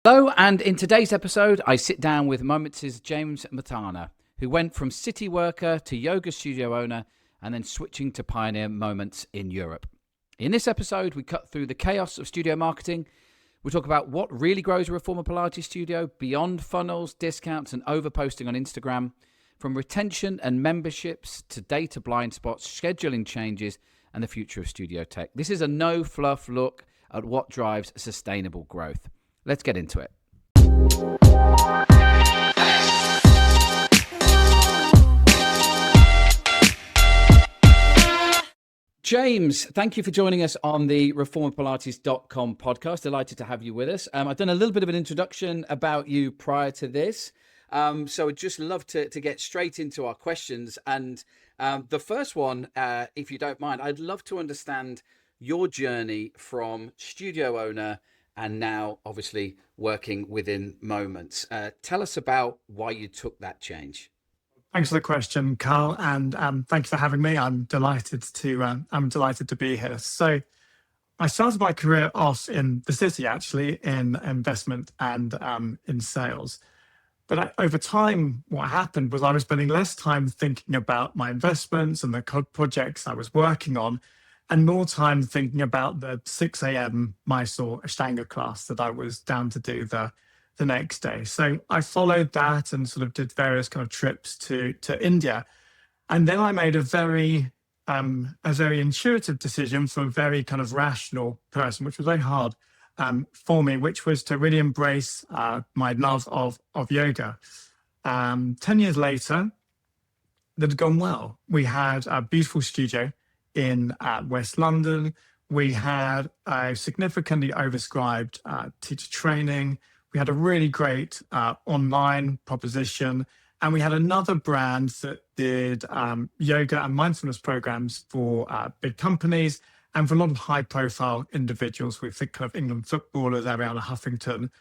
Hello, and in today's episode, I sit down with Momence's James Muthana, who went from city worker to yoga studio owner and then switching to pioneer Momence in Europe. In this episode, we cut through the chaos of studio marketing. We talk about what really grows a Reformer Pilates studio beyond funnels, discounts, and overposting on Instagram, from retention and memberships to data blind spots, scheduling changes, and the future of studio tech. This is a no-fluff look at what drives sustainable growth. Let's get into it. James, thank you for joining us on the reformerpilates.com podcast. Delighted to have you with us. I've done a little bit of an introduction about you prior to this. So I'd just love to get straight into our questions. And the first one, if you don't mind, I'd love to understand your journey from studio owner and now obviously working within Momence. Tell us about why you took that change. Thanks for the question, Carl, and thank you for having me. I'm delighted to be here. So I started my career off in the city, actually, in investment and in sales. But over time, what happened was I was spending less time thinking about my investments and the projects I was working on, and more time thinking about the 6 a.m. Mysore Ashtanga class that I was down to do the next day. So I followed that and sort of did various kind of trips to India. And then I made a very intuitive decision for a very kind of rational person, which was very hard for me, which was to really embrace my love of yoga. 10 years later, that had gone well. We had a beautiful studio in West London. We had a significantly overscribed teacher training. We had a really great online proposition. And we had another brand that did yoga and mindfulness programs for big companies and for a lot of high-profile individuals. We think kind of England footballers, Ariana Huffington.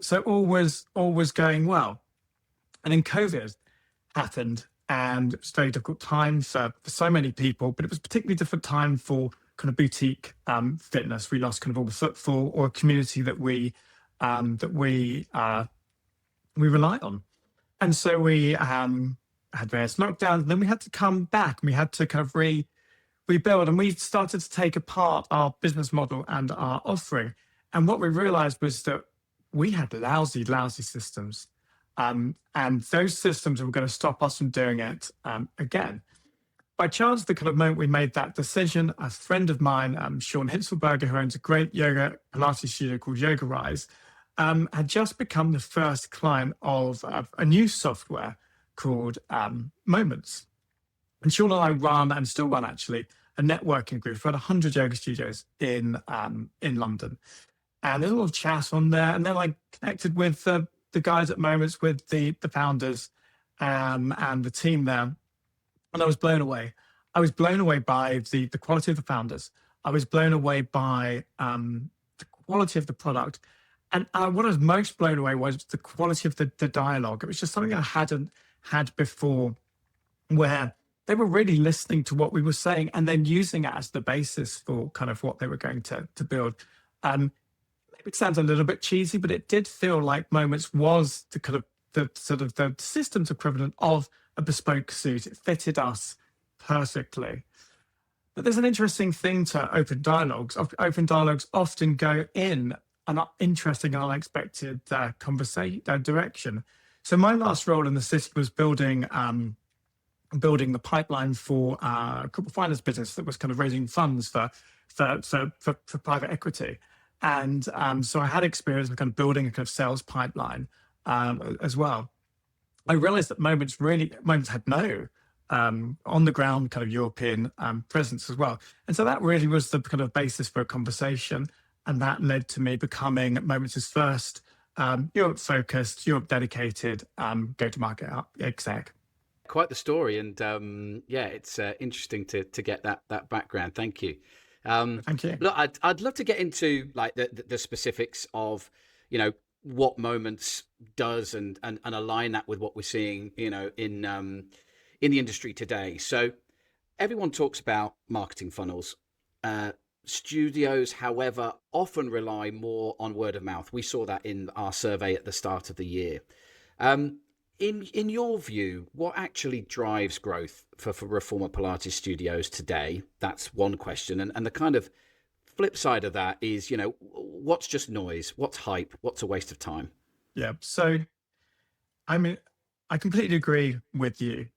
So all was going well. And then COVID happened, and it was a very difficult time for so many people, but it was a particularly difficult time for kind of boutique fitness. We lost kind of all the footfall or a community that we rely on. And so we had various lockdowns, and then we had to come back and we had to kind of rebuild, and we started to take apart our business model and our offering. And what we realized was that we had lousy systems. And those systems were going to stop us from doing it again. By chance, the kind of moment we made that decision, a friend of mine, Sean Hitzelberger, who owns a great yoga Pilates studio called Yoga Rise, had just become the first client of a new software called Momence. And Sean and I run, and still run actually, a networking group for about 100 yoga studios in London. And there's a lot of chat on there. And then I connected with the guys at Momence, with the founders and the team there. And I was blown away. I was blown away by the quality of the founders. I was blown away by the quality of the product. And what I was most blown away was the quality of the dialogue. It was just something I hadn't had before, where they were really listening to what we were saying and then using it as the basis for kind of what they were going to build. It sounds a little bit cheesy, but it did feel like Momence was the kind of the systems equivalent of a bespoke suit. It fitted us perfectly. But there's an interesting thing to open dialogues. Open dialogues often go in an interesting and unexpected direction. So my last role in the city was building the pipeline for a corporate finance business that was kind of raising funds for private equity. And so I had experience with kind of building a kind of sales pipeline as well. I realized that Momence had no on the ground kind of European presence as well. And so that really was the kind of basis for a conversation. And that led to me becoming Momence's first Europe-focused, Europe-dedicated go-to-market exec. Quite the story, and it's interesting to get that background. Thank you. Thank you. Look, I'd love to get into like the specifics of what Momence does and align that with what we're seeing in the industry today. So everyone talks about marketing funnels. studios, however, often rely more on word of mouth. We saw that in our survey at the start of the year. In your view, what actually drives growth for Reformer Pilates studios today? That's one question. And the kind of flip side of that is, what's just noise? What's hype? What's a waste of time? Yeah. So, I mean, I completely agree with you.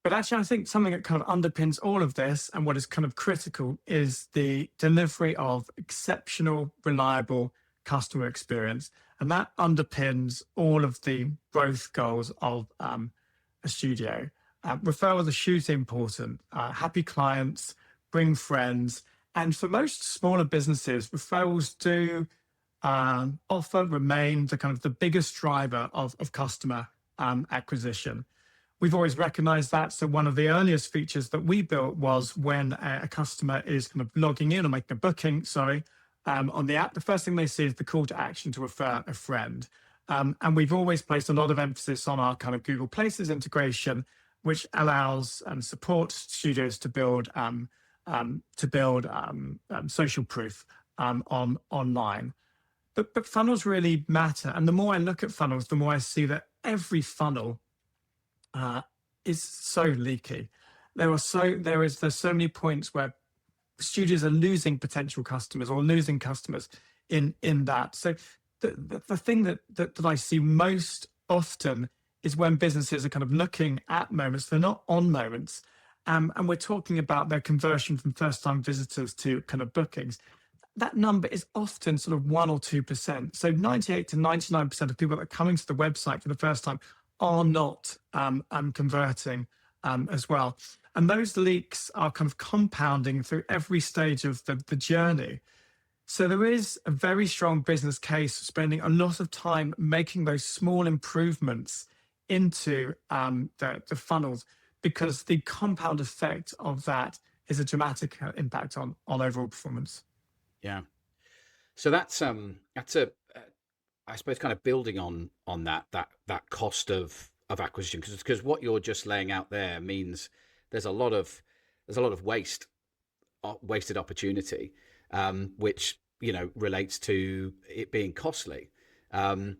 But actually, I think something that kind of underpins all of this and what is kind of critical is the delivery of exceptional, reliable customer experience. And that underpins all of the growth goals of a studio. Referrals are hugely important. Happy clients, bring friends. And for most smaller businesses, referrals do offer, remain the kind of the biggest driver of customer acquisition. We've always recognized that. So one of the earliest features that we built was when a customer is kind of logging in or making a booking, on the app, the first thing they see is the call to action to refer a friend. And we've always placed a lot of emphasis on our kind of Google Places integration, which allows and supports studios to build social proof online. But funnels really matter. And the more I look at funnels, the more I see that every funnel is so leaky. There's so many points where studios are losing potential customers or losing customers in that. So the thing that I see most often is when businesses are kind of looking at Moments, they're not on Moments, and we're talking about their conversion from first-time visitors to kind of bookings. That number is often sort of 1 or 2%. So 98 to 99% of people that are coming to the website for the first time are not converting as well. And those leaks are kind of compounding through every stage of the journey. So there is a very strong business case for spending a lot of time making those small improvements into the funnels, because the compound effect of that is a dramatic impact on overall performance. Yeah. So that's I suppose kind of building on that cost of acquisition, because what you're just laying out there means there's a lot of wasted opportunity, which relates to it being costly. Do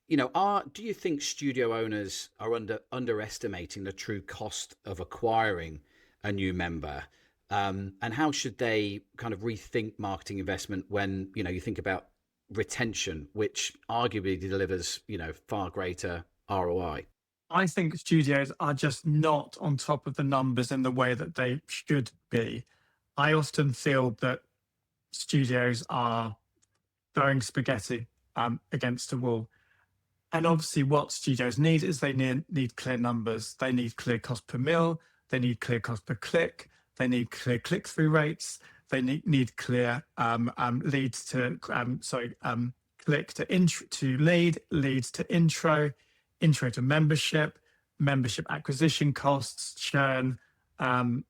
you think studio owners are underestimating the true cost of acquiring a new member? And how should they kind of rethink marketing investment when you think about retention, which arguably delivers far greater ROI? I think studios are just not on top of the numbers in the way that they should be. I often feel that studios are throwing spaghetti against a wall. And obviously what studios need is they need clear numbers. They need clear cost per mil. They need clear cost per click. They need clear click-through rates. They need clear leads to, click to lead, leads to intro to membership acquisition costs, churn, and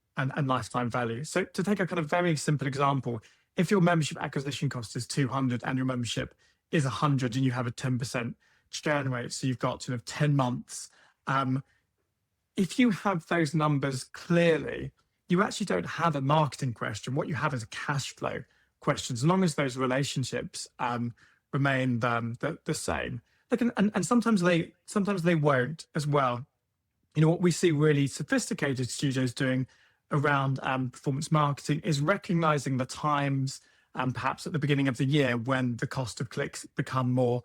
lifetime value. So to take a kind of very simple example, if your membership acquisition cost is 200 and your membership is 100 and you have a 10% churn rate, so you've got sort of 10 months. If you have those numbers clearly, you actually don't have a marketing question. What you have is a cash flow question, as long as those relationships remain the same. Look, and sometimes they won't as well. What we see really sophisticated studios doing around performance marketing is recognizing the times, perhaps at the beginning of the year, when the cost of clicks become more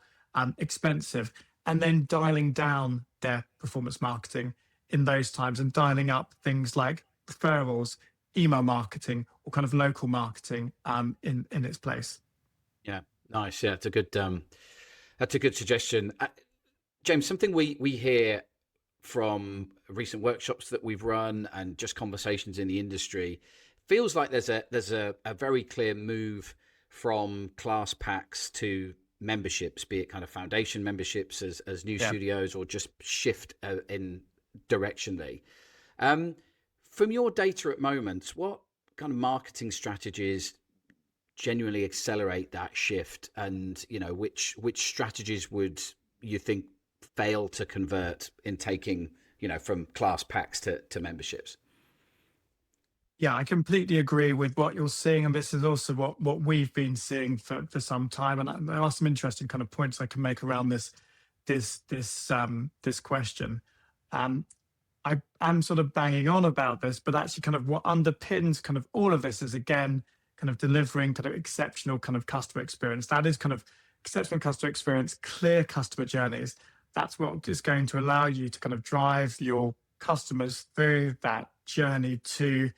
expensive, and then dialing down their performance marketing in those times and dialing up things like referrals, email marketing, or kind of local marketing in its place. Yeah, nice. Yeah, that's a good suggestion. James, something we hear from recent workshops that we've run and just conversations in the industry, feels like there's a very clear move from class packs to memberships, be it kind of foundation memberships as new studios, or just shift in directionally. From your data at Moments, what kind of marketing strategies genuinely accelerate that shift, and which strategies would you think fail to convert in taking from class packs to memberships? Yeah, I completely agree with what you're seeing, and this is also what we've been seeing for some time. And there are some interesting kind of points I can make around this question. Um, I am sort of banging on about this, but actually, kind of what underpins kind of all of this is again kind of delivering kind of exceptional kind of customer experience. That is kind of exceptional customer experience, clear customer journeys. That's what is going to allow you to kind of drive your customers through that journey to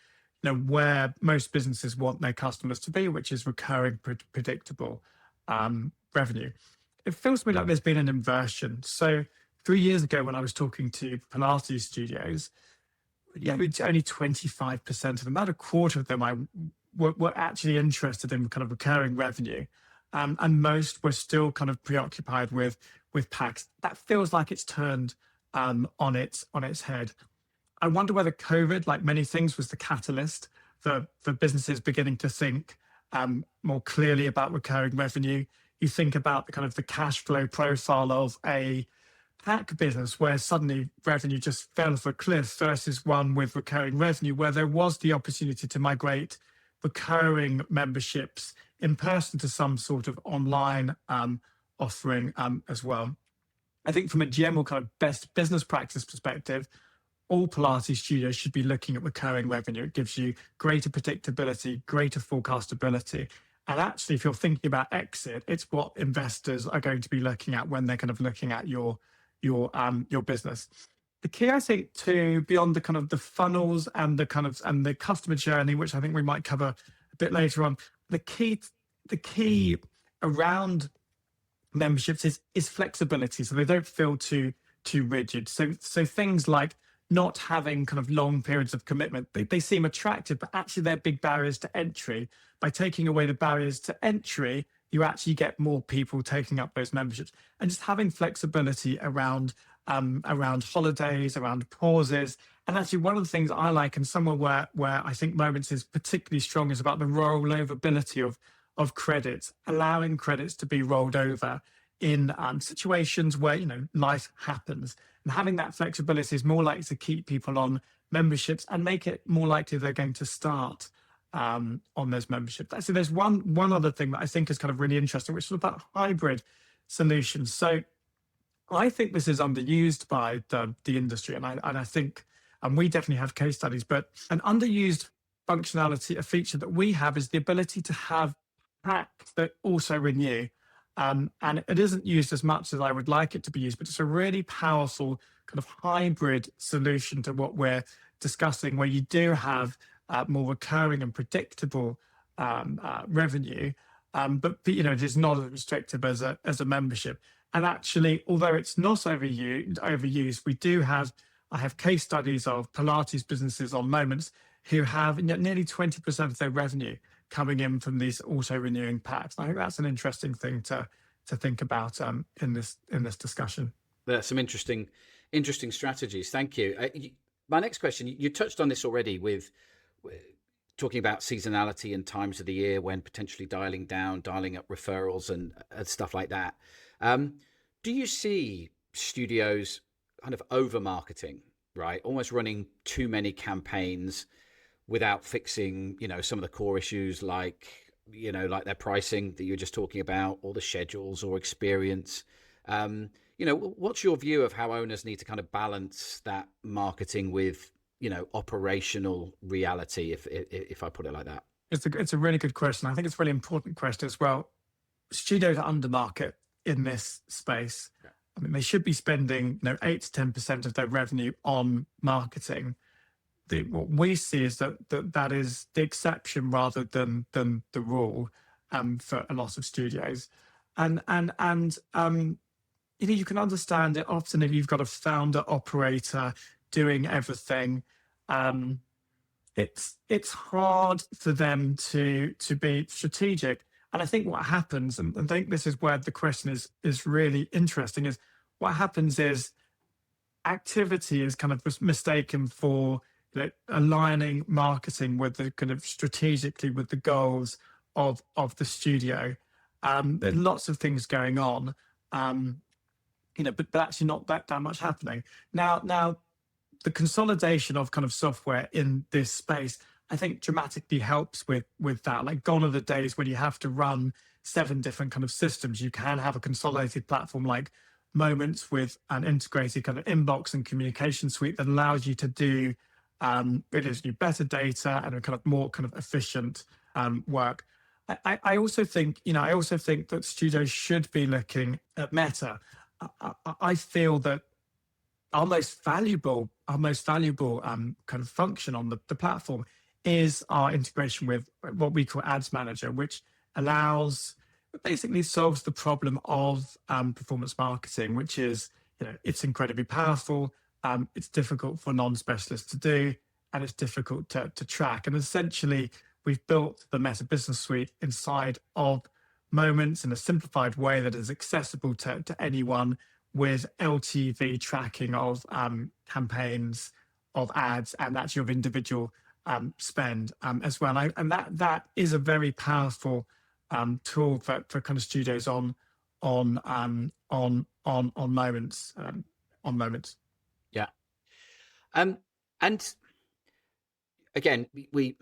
where most businesses want their customers to be, which is recurring, predictable revenue. It feels to me like there's been an inversion. So 3 years ago, when I was talking to Pilates studios, yeah, it's only 25% of them, about a quarter of them, were actually interested in kind of recurring revenue, and most were still kind of preoccupied with packs. That feels like it's turned on its head. I wonder whether COVID, like many things, was the catalyst for businesses beginning to think more clearly about recurring revenue. You think about the kind of the cash flow profile of a pack business where suddenly revenue just fell off a cliff versus one with recurring revenue where there was the opportunity to migrate recurring memberships in person to some sort of online offering as well. I think from a general kind of best business practice perspective, all Pilates studios should be looking at recurring revenue. It gives you greater predictability, greater forecastability. And actually, if you're thinking about exit, it's what investors are going to be looking at when they're kind of looking at your business. The key, I think, to beyond the kind of the funnels and the customer journey, which I think we might cover a bit later on, the key around memberships is flexibility, so they don't feel too rigid. So things like not having kind of long periods of commitment, they seem attractive, but actually they're big barriers to entry. By taking away the barriers to entry, you actually get more people taking up those memberships, and just having flexibility around holidays, around pauses. And actually, one of the things I like, and somewhere where I think Moments is particularly strong, is about the rolloverability of credits, allowing credits to be rolled over in situations where life happens, and having that flexibility is more likely to keep people on memberships and make it more likely they're going to start on those memberships. Actually, there's one other thing that I think is kind of really interesting, which is about hybrid solutions. So I think this is underused by the industry, and I think, and we definitely have case studies, but an underused functionality, a feature that we have, is the ability to have packs that also renew. And it isn't used as much as I would like it to be used, but it's a really powerful kind of hybrid solution to what we're discussing, where you do have more recurring and predictable revenue, but it is not as restrictive as a membership. And actually, although it's not overused, I have case studies of Pilates businesses on Moments who have nearly 20% of their revenue coming in from these auto-renewing packs. I think that's an interesting thing to think about in this discussion. There's some interesting strategies. Thank you. My next question, you touched on this already with talking about seasonality and times of the year when potentially dialing up referrals and stuff like that. Do you see studios kind of over marketing, right? Almost running too many campaigns without fixing, some of the core issues like their pricing that you were just talking about, or the schedules or experience. What's your view of how owners need to kind of balance that marketing with, operational reality, if I put it like that? It's a really good question. I think it's a really important question as well. Studios are under market in this space. Yeah. I mean, they should be spending 8 to 10% of their revenue on marketing. What we see is that is the exception rather than the rule for a lot of studios, and you can understand it. Often, if you've got a founder operator doing everything, it's hard for them to be strategic. And I think what happens, and I think this is where the question is really interesting, is what happens is activity is kind of mistaken for aligning marketing with the kind of strategically with the goals of the studio. There's lots of things going on, but actually not that much happening. Now the consolidation of kind of software in this space, I think dramatically helps with that. Like, gone are the days when you have to run 7 different kind of systems. You can have a consolidated platform like Moments with an integrated kind of inbox and communication suite that allows you to do it gives you better data and a kind of more kind of efficient work. I also think, I also think that studios should be looking at Meta. I feel that our most valuable kind of function on the platform is our integration with what we call Ads Manager, which allows basically solves the problem of performance marketing, which is, it's incredibly powerful. It's difficult for non-specialists to do, and it's difficult to track. And essentially, we've built the Meta Business Suite inside of Moments in a simplified way that is accessible to anyone, with LTV tracking of campaigns, of ads, and actually of individual spend as well. And that is a very powerful tool for kind of studios on Moments on Moments. Yeah. And again, we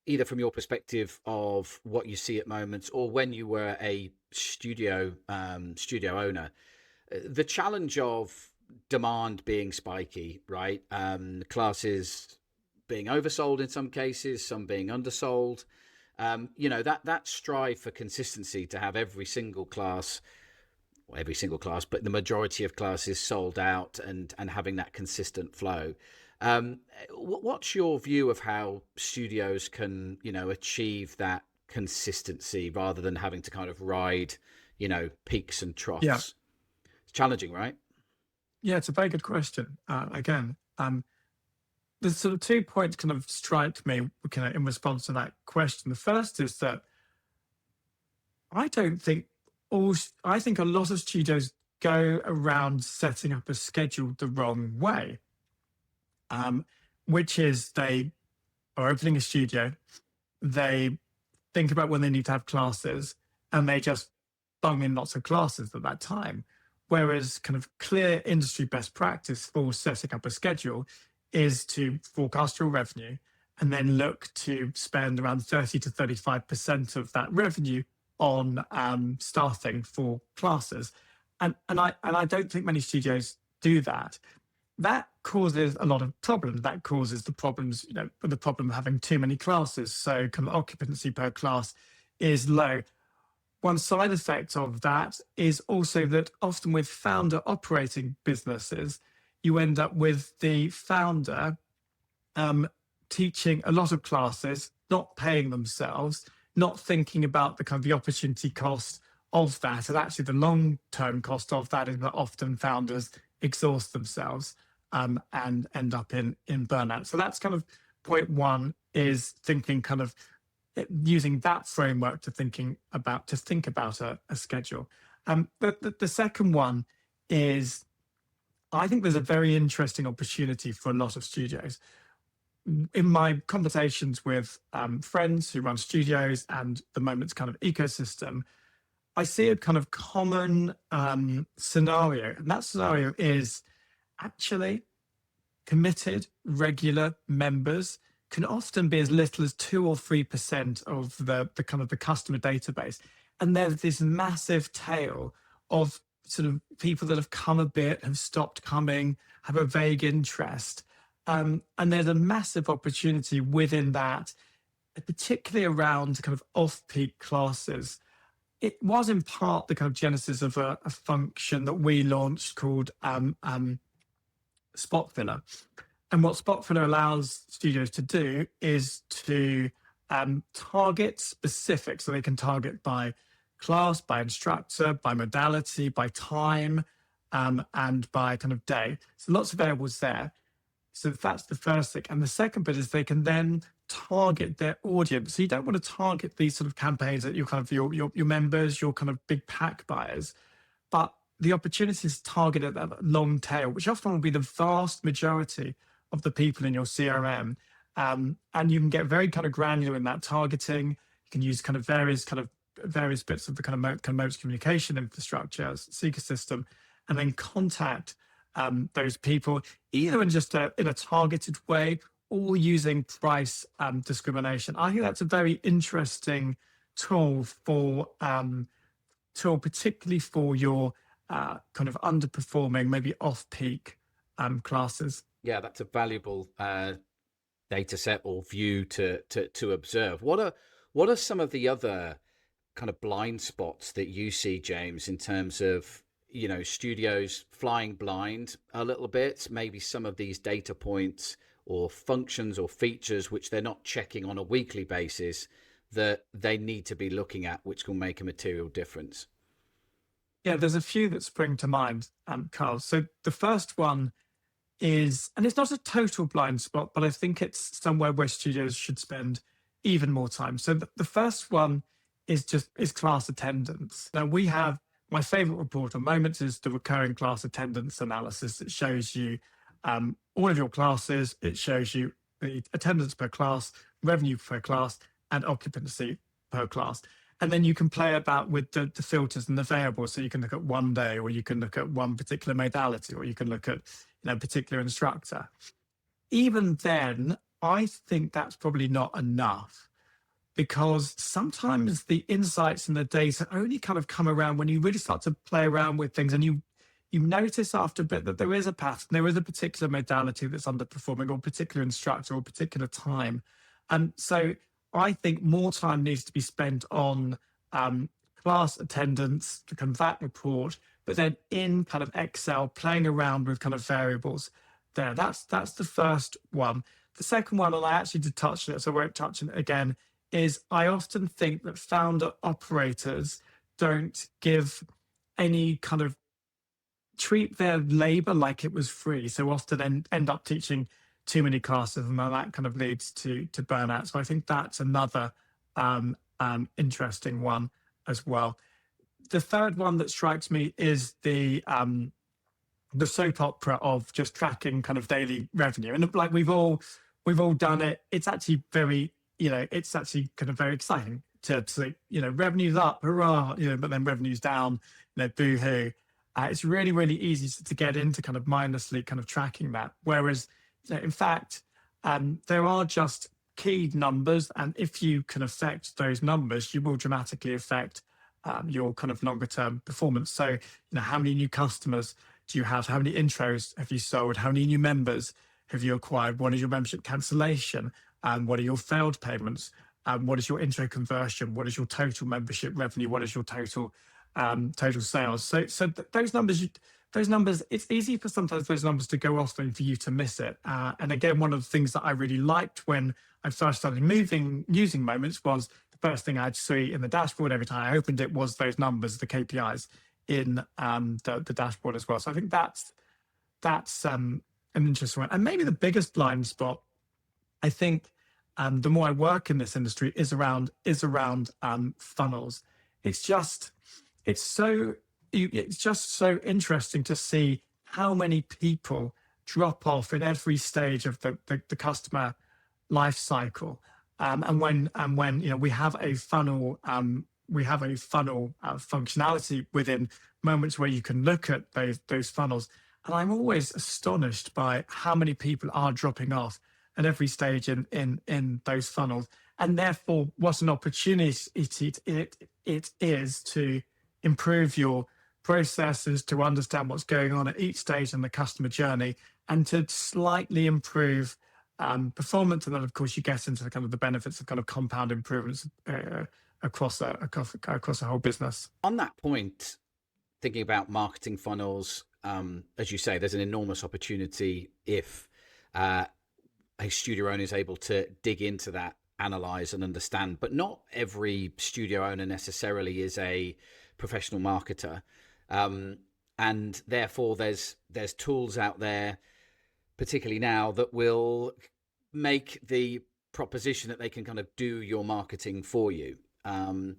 either from your perspective of what you see at Moments, or when you were a studio owner, the challenge of demand being spiky, right? Classes being oversold in some cases, some being undersold. That strive for consistency, to have every single class, but the majority of classes sold out, and having that consistent flow. What's your view of how studios can, achieve that consistency rather than having to kind of ride, peaks and troughs? Yeah. It's challenging, right? Yeah, it's a very good question. Again, there's sort of 2 points kind of strike me kind of in response to that question. The first is that I think a lot of studios go around setting up a schedule the wrong way, which is they are opening a studio, they think about when they need to have classes, and they just bung in lots of classes at that time. Whereas kind of clear industry best practice for setting up a schedule is to forecast your revenue and then look to spend around 30 to 35% of that revenue on staffing for classes. And I don't think many studios do that. That causes a lot of problems. That causes the problems, the problem of having too many classes. So kind of occupancy per class is low. One side effect of that is also that often with founder operating businesses, you end up with the founder teaching a lot of classes, not paying themselves, not thinking about the kind of the opportunity cost of that. And actually the long-term cost of that is that often founders exhaust themselves and end up in burnout. So that's kind of point one, is thinking kind of using that framework to think about a schedule. But the second one is, I think there's a very interesting opportunity for a lot of studios. In my conversations with friends who run studios and the Moments kind of ecosystem, I see a kind of common scenario. And that scenario is actually committed, regular members can often be as little as 2 or 3% of the kind of the customer database. And there's this massive tail of sort of people that have come a bit, have stopped coming, have a vague interest. And there's a massive opportunity within that, particularly around kind of off-peak classes. It was in part the kind of genesis of a function that we launched called Spot Filler. And what Spot Filler allows studios to do is to target specific, so they can target by class, by instructor, by modality, by time, and by kind of day. So lots of variables there. So that's the first thing. And the second bit is they can then target their audience. So you don't want to target these sort of campaigns at your kind of your members, your kind of big pack buyers, but the opportunity is targeted at that long tail, which often will be the vast majority of the people in your CRM. And you can get very kind of granular in that targeting. You can use kind of various bits of the kind of Moments communication infrastructure, seeker system, and then contact those people either in just in a targeted way, all using price discrimination. I think that's a very interesting tool particularly for your kind of underperforming, maybe off-peak classes. Yeah, that's a valuable data set or view to observe. What are some of the other kind of blind spots that you see, James, in terms of, studios flying blind a little bit, maybe some of these data points or functions or features which they're not checking on a weekly basis that they need to be looking at, which will make a material difference? Yeah, there's a few that spring to mind, Carl. So the first one is, and it's not a total blind spot, but I think it's somewhere where studios should spend even more time. So the first one is class attendance. Now we have my favorite report on Moments is the recurring class attendance analysis. It shows you all of your classes. It shows you the attendance per class, revenue per class, and occupancy per class. And then you can play about with the filters and the variables. So you can look at one day, or you can look at one particular modality, or you can look at a particular instructor. Even then, I think that's probably not enough, because sometimes the insights and the data only kind of come around when you really start to play around with things, and you notice after a bit that there is a pattern, there is a particular modality that's underperforming, or particular instructor, or particular time. And so I think more time needs to be spent on class attendance, to kind of that report, but then in kind of Excel, playing around with kind of variables there. That's the first one. The second one, and I actually did touch on it, so I won't touch on it again, is I often think that founder operators don't give any kind of treat their labor like it was free. So often end up teaching too many classes, and that kind of leads to burnout. So I think that's another interesting one as well. The third one that strikes me is the soap opera of just tracking kind of daily revenue, and like we've all done it. It's actually it's actually kind of very exciting to see, revenue's up, hurrah, but then revenue's down, boo hoo. It's really, really easy to get into kind of mindlessly kind of tracking that. Whereas, in fact, there are just key numbers, and if you can affect those numbers, you will dramatically affect your kind of longer term performance. So, how many new customers do you have? How many intros have you sold? How many new members have you acquired? What is your membership cancellation? What are your failed payments? What is your intro conversion? What is your total membership revenue? What is your total sales? So those numbers, it's easy for sometimes those numbers to go off and for you to miss it. And again, one of the things that I really liked when I started using Moments was the first thing I'd see in the dashboard every time I opened it was those numbers, the KPIs in the dashboard as well. So I think that's an interesting one. And maybe the biggest blind spot, I think, the more I work in this industry, is around funnels. It's just so interesting to see how many people drop off in every stage of the customer life cycle. And when we have a funnel, functionality within Moments where you can look at those funnels. And I'm always astonished by how many people are dropping off at every stage in those funnels. And therefore, what an opportunity it is to improve your processes, to understand what's going on at each stage in the customer journey, and to slightly improve performance. And then, of course, you get into the kind of the benefits of kind of compound improvements across a whole business. On that point, thinking about marketing funnels, as you say, there's an enormous opportunity if a studio owner is able to dig into that, analyze and understand. But not every studio owner necessarily is a professional marketer, and therefore there's tools out there, particularly now, that will make the proposition that they can kind of do your marketing for you. And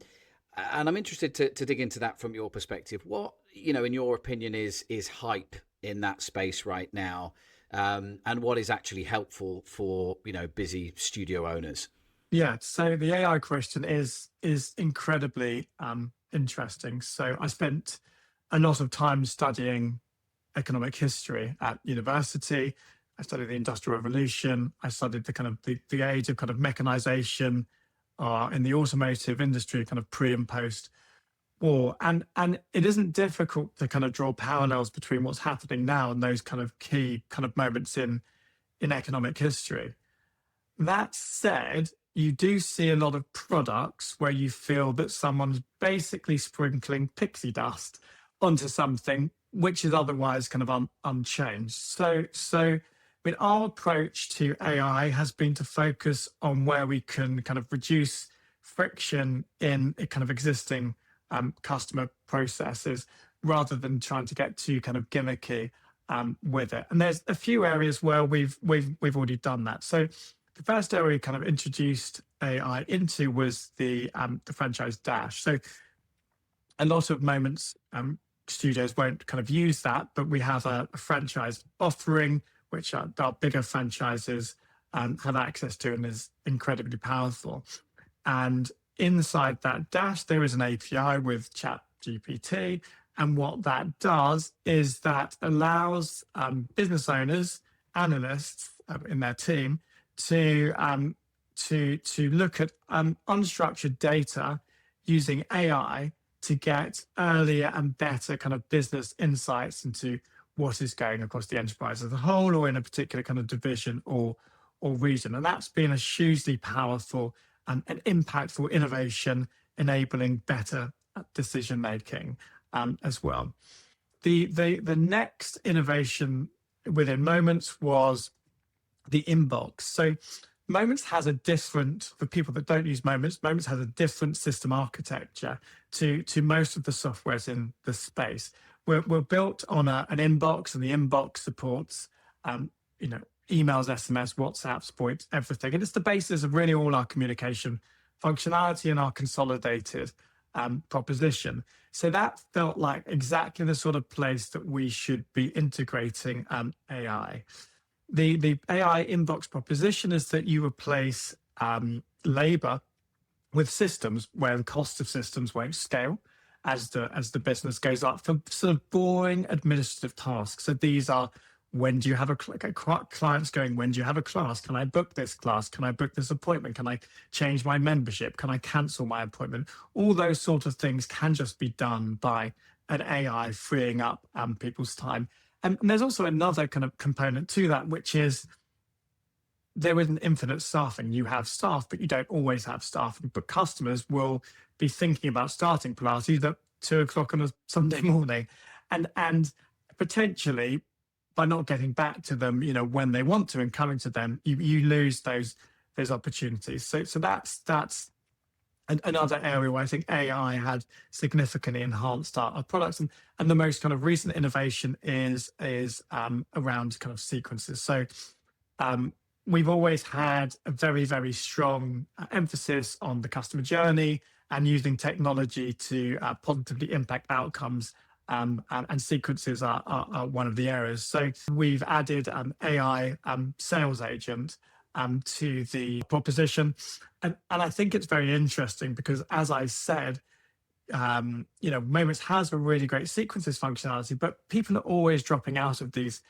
I'm interested to dig into that from your perspective. What, in your opinion, is hype in that space right now, and what is actually helpful for busy studio owners? Yeah, so the AI question is incredibly interesting. So I spent a lot of time studying economic history at university. I studied the Industrial Revolution. I studied the kind of the age of kind of mechanization in the automotive industry, kind of pre and post war. And it isn't difficult to kind of draw parallels between what's happening now and those kind of key kind of moments in economic history. That said, you do see a lot of products where you feel that someone's basically sprinkling pixie dust onto something which is otherwise kind of unchanged. So I mean, our approach to AI has been to focus on where we can kind of reduce friction in a kind of existing customer processes rather than trying to get too kind of gimmicky with it. And there's a few areas where we've already done that. So the first area we kind of introduced AI into was the franchise dash. So a lot of Moments studios won't kind of use that, but we have a franchise offering which our bigger franchises have access to and is incredibly powerful. And inside that dash, there is an API with ChatGPT. And what that does is that allows business owners, analysts in their team to look at unstructured data using AI to get earlier and better kind of business insights into what is going across the enterprise as a whole or in a particular kind of division or region. And that's been a hugely powerful and impactful innovation enabling better decision making as well. The next innovation within Moments was the inbox. So Moments has a different, for people that don't use Moments has a different system architecture to most of the softwares in the space. We're built on an inbox, and the inbox supports, emails, SMS, WhatsApp, supports everything. And it's the basis of really all our communication functionality and our consolidated proposition. So that felt like exactly the sort of place that we should be integrating AI. The AI inbox proposition is that you replace labor with systems where the cost of systems won't scale as the business goes up for sort of boring administrative tasks. So these are, when do you have clients going, when do you have a class? Can I book this class? Can I book this appointment? Can I change my membership? Can I cancel my appointment? All those sort of things can just be done by an AI, freeing up people's time. And there's also another kind of component to that, which is there isn't infinite staffing. You have staff, but you don't always have staff. But customers will be thinking about starting Pilates at 2:00 on a Sunday morning. And potentially by not getting back to them, when they want to and coming to them, you lose those opportunities. So that's another area where I think AI had significantly enhanced our products. And the most kind of recent innovation is around kind of sequences. So we've always had a very, very strong emphasis on the customer journey and using technology to positively impact outcomes. And sequences are one of the areas. So we've added AI sales agent to the proposition. And I think it's very interesting because, as I said, Moments has a really great sequences functionality, but people are always dropping out of these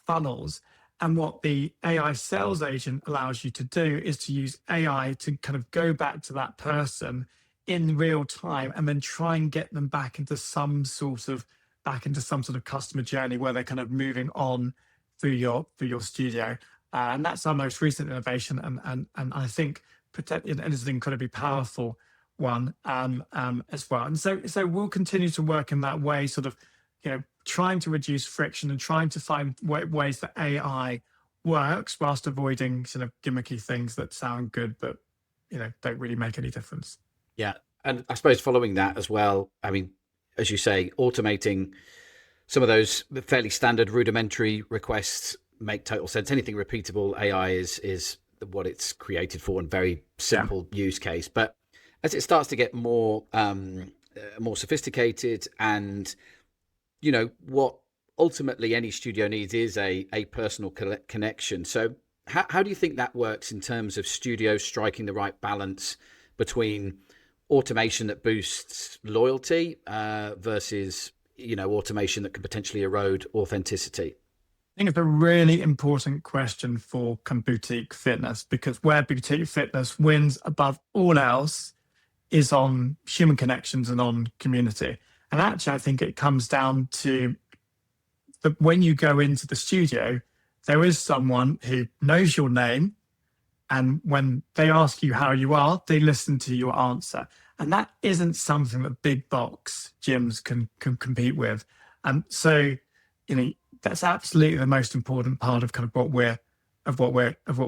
funnels. And what the AI sales agent allows you to do is to use AI to kind of go back to that person in real time and then try and get them back into some sort of customer journey where they're kind of moving on through your studio. And that's our most recent innovation. And I think it is an incredibly powerful one as well. And so we'll continue to work in that way, sort of, trying to reduce friction and trying to find ways that AI works whilst avoiding sort of gimmicky things that sound good, but, don't really make any difference. Yeah. And I suppose following that as well, I mean, as you say, automating some of those fairly standard rudimentary requests make total sense. Anything repeatable, AI is what it's created for, and very simple use case. But as it starts to get more sophisticated, and what ultimately any studio needs is a personal connection. So how do you think that works in terms of studios striking the right balance between automation that boosts loyalty versus automation that could potentially erode authenticity? think it's a really important question for kind of boutique fitness, because where boutique fitness wins above all else is on human connections and on community. And actually, I think it comes down to that when you go into the studio, there is someone who knows your name. And when they ask you how you are, they listen to your answer. And that isn't something that big box gyms can compete with. So, that's absolutely the most important part of kind of what we're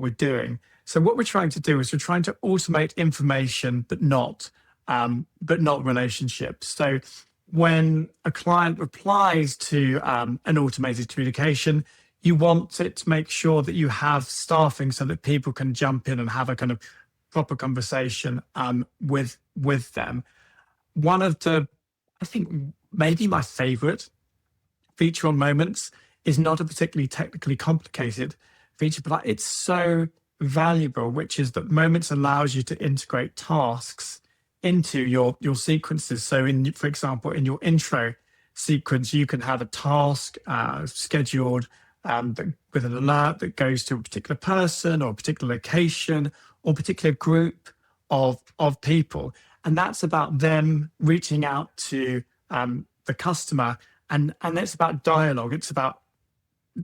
doing. So what we're trying to do is we're trying to automate information, but not relationships. So when a client replies to an automated communication, you want it to make sure that you have staffing so that people can jump in and have a kind of proper conversation with them. One of the, I think maybe my favorite feature on Moments is not a particularly technically complicated feature, but it's so valuable, which is that Moments allows you to integrate tasks into your sequences. So for example, in your intro sequence, you can have a task scheduled with an alert that goes to a particular person or a particular location or particular group of people. And that's about them reaching out to the customer. And it's about dialogue. It's about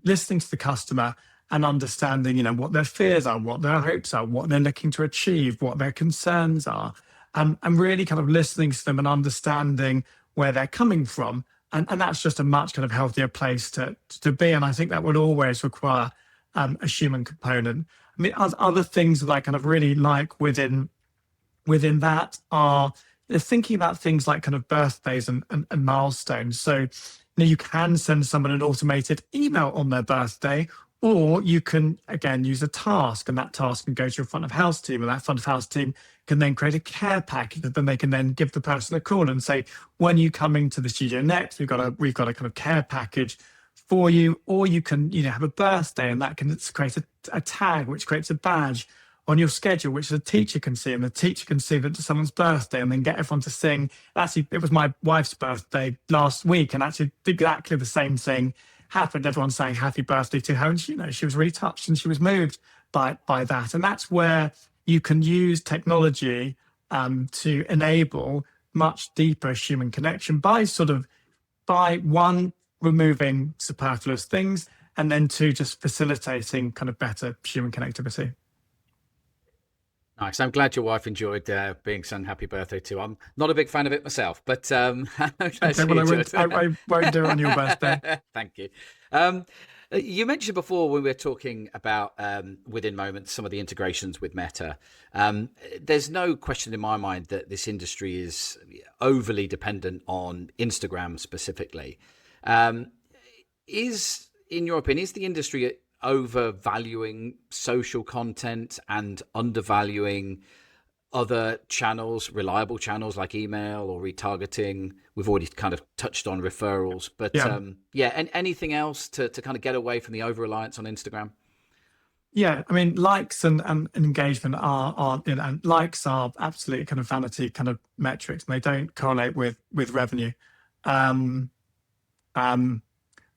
listening to the customer and understanding, what their fears are, what their hopes are, what they're looking to achieve, what their concerns are, and really kind of listening to them and understanding where they're coming from. And that's just a much kind of healthier place to be. And I think that would always require a human component. I mean, other things that I kind of really like within that are thinking about things like kind of birthdays and milestones. So, you can send someone an automated email on their birthday, or you can, again, use a task, and that task can go to your front of house team, and that front of house team can then create a care package that then they can then give the person a call and say, when you coming to the studio next, we've got a kind of care package for you. Or you can, have a birthday, and that can create a tag, which creates a badge on your schedule, which the teacher can see, and the teacher can see that it's someone's birthday and then get everyone to sing. Actually, it was my wife's birthday last week, and actually exactly the same thing happened. Everyone saying happy birthday to her, and she was really touched and she was moved by that. And that's where you can use technology to enable much deeper human connection by one, removing superfluous things, and then two, just facilitating kind of better human connectivity. Nice. I'm glad your wife enjoyed being sung happy birthday to. I'm not a big fan of it myself, but I'm glad Okay, well, I won't do it on your birthday. Thank you. You mentioned before when we were talking about within Moments, some of the integrations with Meta. There's no question in my mind that this industry is overly dependent on Instagram specifically. In your opinion, is the industry overvaluing social content and undervaluing other channels, reliable channels like email or retargeting? We've already kind of touched on referrals, but and anything else to kind of get away from the over-reliance on Instagram? Yeah, I mean, likes and engagement are and likes are absolutely kind of vanity kind of metrics, and they don't correlate with revenue.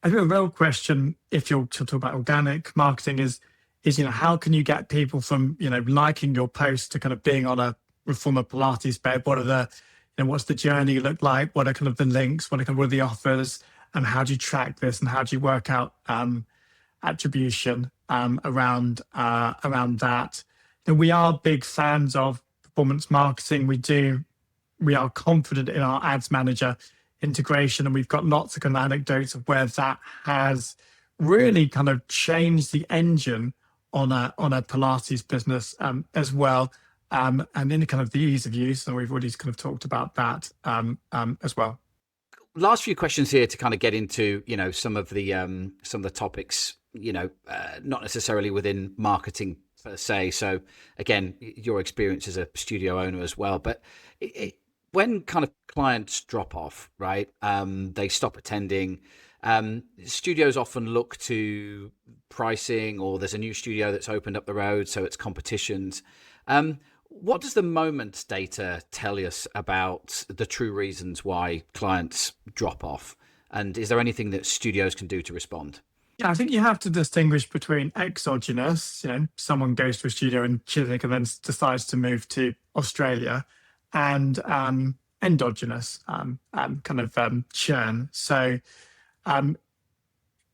I think the real question, if you're to talk about organic marketing, is how can you get people from liking your post to kind of being on a Reformer Pilates bed? What are the what's the journey look like? What are kind of the links? What are the offers? And how do you track this? And how do you work out attribution around that? We are big fans of performance marketing. We are confident in our ads manager integration, and we've got lots of kind of anecdotes of where that has really kind of changed the engine on a Pilates business as well, and in kind of the ease of use, and we've already kind of talked about that as well. Last few questions here to kind of get into some of the topics, not necessarily within marketing per se. So again, your experience as a studio owner as well, but when kind of clients drop off, right? They stop attending. Studios often look to pricing, or there's a new studio that's opened up the road, so it's competitions. What does the Moments data tell us about the true reasons why clients drop off? And is there anything that studios can do to respond? Yeah, I think you have to distinguish between exogenous, someone goes to a studio in Chiswick and then decides to move to Australia, and endogenous churn. So um,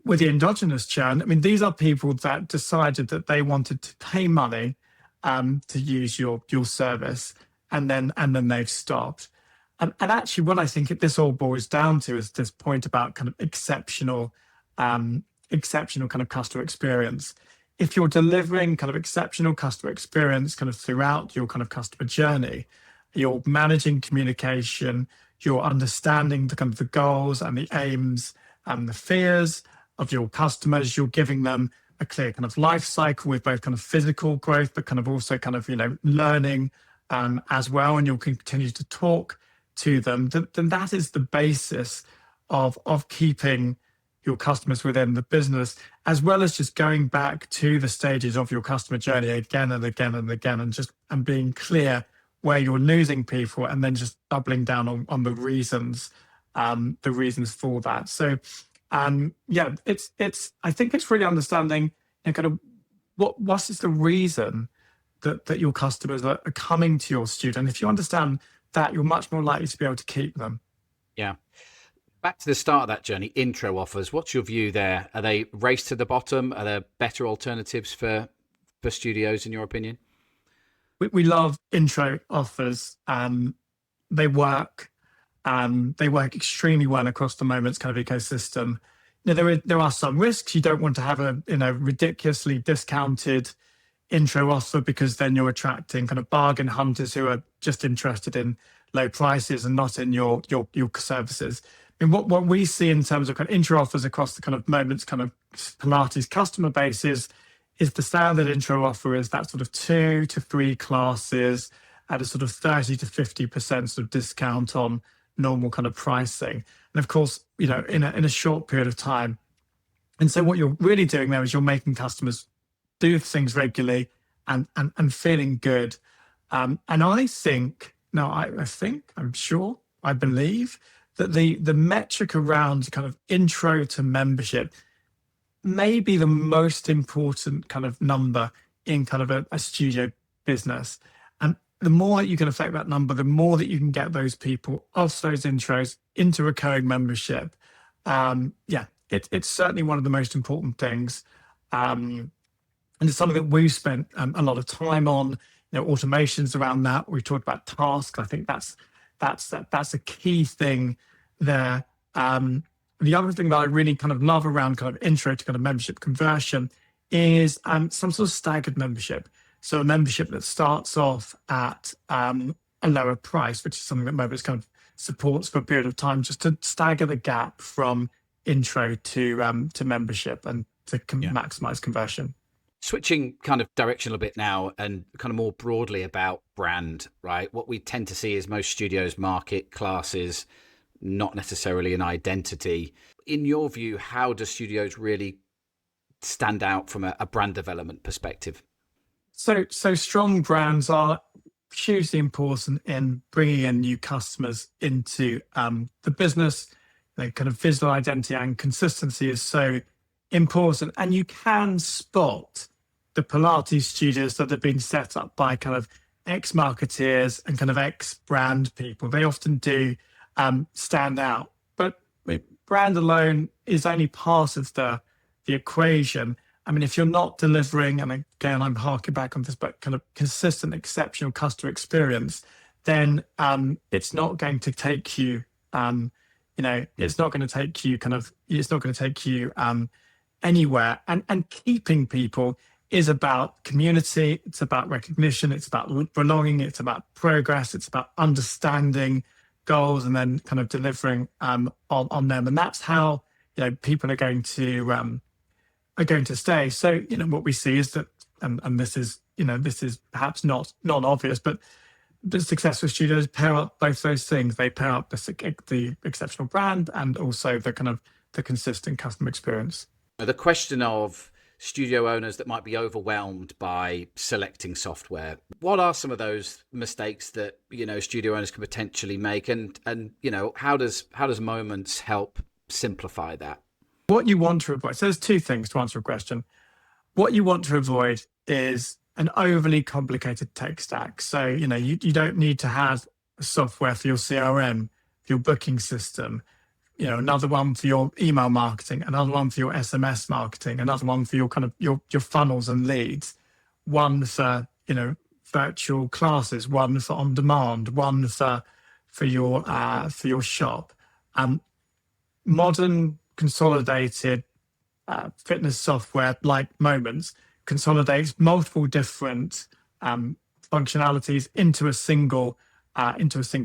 with the endogenous churn, I mean, these are people that decided that they wanted to pay money to use your service, and then they've stopped. And actually, what I think this all boils down to is this point about kind of exceptional kind of customer experience. If you're delivering kind of exceptional customer experience kind of throughout your kind of customer journey, you're managing communication, you're understanding the kind of the goals and the aims and the fears of your customers, you're giving them a clear kind of life cycle with both kind of physical growth, but kind of also kind of, learning as well, and you'll continue to talk to them, then that is the basis of keeping your customers within the business, as well as just going back to the stages of your customer journey again and again and again, and being clear where you're losing people, and then just doubling down on the reasons for that. So yeah, it's I think it's really understanding kind of what is the reason that your customers are coming to your studio. And if you understand that, you're much more likely to be able to keep them. Yeah. Back to the start of that journey, intro offers. What's your view there? Are they race to the bottom? Are there better alternatives for studios, in your opinion? We love intro offers. They work. They work extremely well across the Moments kind of ecosystem. There are some risks. You don't want to have a ridiculously discounted intro offer, because then you're attracting kind of bargain hunters who are just interested in low prices and not in your services. I mean, what we see in terms of kind of intro offers across the kind of Moments kind of Pilates customer base is the standard intro offer is that sort of 2 to 3 classes at a sort of 30 to 50% sort of discount on normal kind of pricing, and of course, in a short period of time. And so what you're really doing there is you're making customers do things regularly and feeling good. And I think, no, I think, I'm sure, I believe that the metric around kind of intro to membership may be the most important kind of number in kind of a studio business. And the more you can affect that number, the more that you can get those people off those intros into recurring membership. Yeah, it's certainly one of the most important things. And it's something that we've spent a lot of time on, automations around that. We talked about tasks. I think that's a key thing there. The other thing that I really kind of love around kind of intro to kind of membership conversion is some sort of staggered membership. So a membership that starts off at a lower price, which is something that Moments kind of supports for a period of time, just to stagger the gap from intro to membership and to maximize conversion. Switching kind of direction a bit now, and kind of more broadly about brand, right? What we tend to see is most studios market classes, not necessarily an identity. In your view, how do studios really stand out from a brand development perspective? So strong brands are hugely important in bringing in new customers into the business. Kind of visual identity and consistency is so important. And you can spot the Pilates studios that have been set up by kind of ex-marketeers and kind of ex-brand people. They often do stand out. But brand alone is only part of the equation. I mean, if you're not delivering, and again, I'm harking back on this, but kind of consistent, exceptional customer experience, then it's not going to take you, it's not going to take you anywhere. And keeping people is about community. It's about recognition. It's about belonging. It's about progress. It's about understanding goals and then kind of delivering on them. And that's how people are going to stay. So what we see is that, and this is perhaps not obvious, but the successful studios pair up both those things. They pair up the exceptional brand and also the kind of the consistent customer experience. The question of studio owners that might be overwhelmed by selecting software, what are some of those mistakes that studio owners can potentially make, and how does Moments help simplify that? What you want to avoid, so there's two things to answer a question. What you want to avoid is an overly complicated tech stack. So, you don't need to have software for your CRM, for your booking system, another one for your email marketing, another one for your SMS marketing, another one for your kind of your funnels and leads, one for, virtual classes, one for on demand, one for your shop. Modern consolidated fitness software like Momence consolidates multiple different functionalities into a single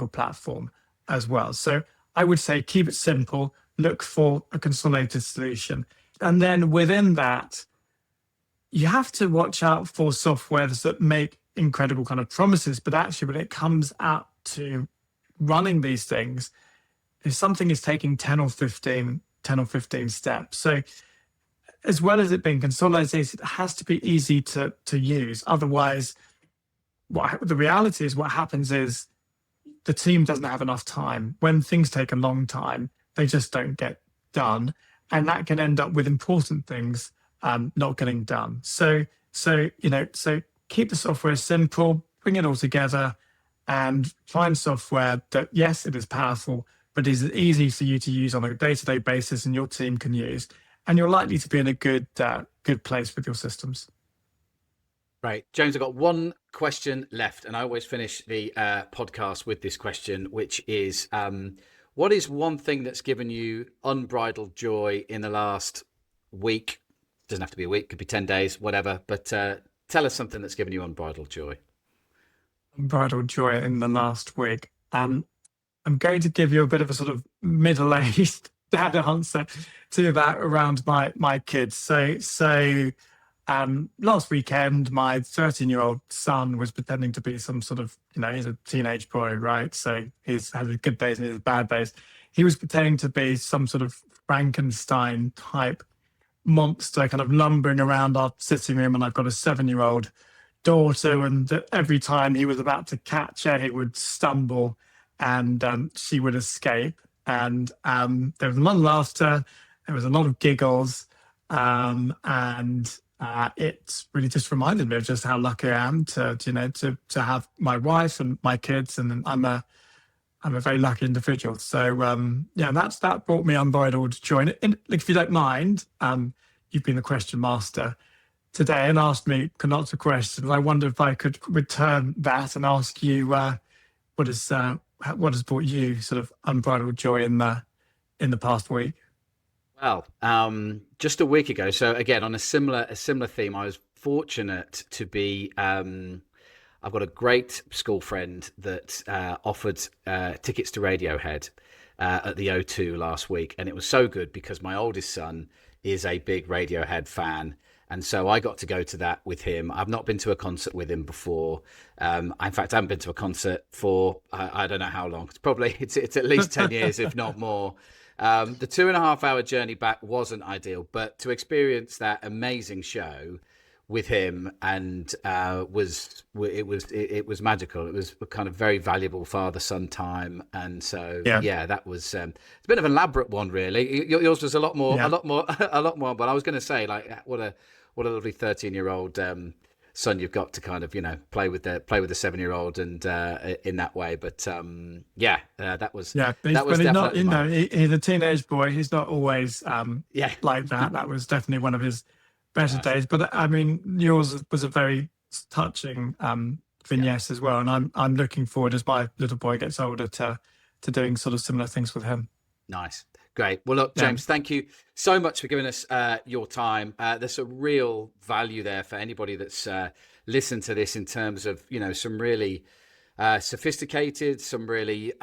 platform as well. So I would say keep it simple, look for a consolidated solution. And then within that, you have to watch out for softwares that make incredible kind of promises, but actually when it comes out to running these things, if something is taking 10 or 15 steps. So as well as it being consolidated, it has to be easy to use. Otherwise, the reality is what happens is the team doesn't have enough time. When things take a long time, they just don't get done. And that can end up with important things not getting done. So keep the software simple, bring it all together, and find software that, yes, it is powerful, but is easy for you to use on a day-to-day basis and your team can use. And you're likely to be in a good place with your systems. Right. James, I've got one question left, and I always finish the podcast with this question, which is, what is one thing that's given you unbridled joy in the last week? Doesn't have to be a week, could be 10 days, whatever. But tell us something that's given you unbridled joy. Unbridled joy in the last week. I'm going to give you a bit of a sort of middle-aged dad answer to that around my kids. So last weekend, my 13-year-old son was pretending to be some sort of, he's a teenage boy, right? So he's had his good days and his bad days. He was pretending to be some sort of Frankenstein type monster kind of lumbering around our sitting room. And I've got a 7-year-old daughter, and every time he was about to catch her, he would stumble and she would escape. And there was a lot of laughter, there was a lot of giggles, and it really just reminded me of just how lucky I am to have my wife and my kids, and I'm a very lucky individual. So that brought me unbridled joy. And if you don't mind, you've been the question master today and asked me lots of questions. I wonder if I could return that and ask you what has brought you sort of unbridled joy in the past week. Well, just a week ago. So again, on a similar theme, I was fortunate to be. I've got a great school friend that offered tickets to Radiohead at the O2 last week, and it was so good because my oldest son is a big Radiohead fan. And so I got to go to that with him. I've not been to a concert with him before. In fact, I haven't been to a concert for, I don't know how long. It's at least 10 years, if not more. The 2.5-hour journey back wasn't ideal, but to experience that amazing show with him and it was magical. It was a kind of very valuable father-son time, and so that was it's a bit of an elaborate one, really. Yours was a lot more. But I was going to say, like, what a lovely 13-year-old son you've got to kind of play with the 7-year-old and in that way. But that was definitely not. He's a teenage boy. He's not always like that. That was definitely one of his better days. But I mean, yours was a very touching vignette as well, and I'm looking forward as my little boy gets older to doing sort of similar things with him. Nice. Great. Well, look, James, thank you so much for giving us your time. There's a real value there for anybody that's listened to this in terms of, some really sophisticated, some really,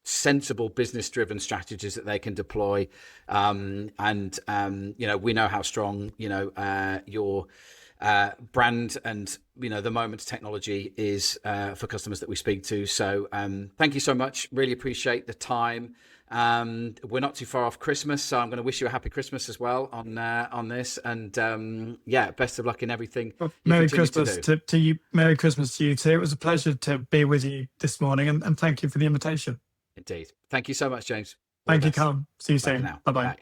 sensible business-driven strategies that they can deploy. We know how strong, your brand and the Momence technology is for customers that we speak to. So thank you so much. Really appreciate the time. We're not too far off Christmas, so I'm going to wish you a happy Christmas as well on this. And best of luck in everything. Merry Christmas to you. Merry Christmas to you too. It was a pleasure to be with you this morning, and thank you for the invitation. Indeed. Thank you so much, James. Thank you, best. Carl. See you Bye for soon. now. Bye-bye. Bye.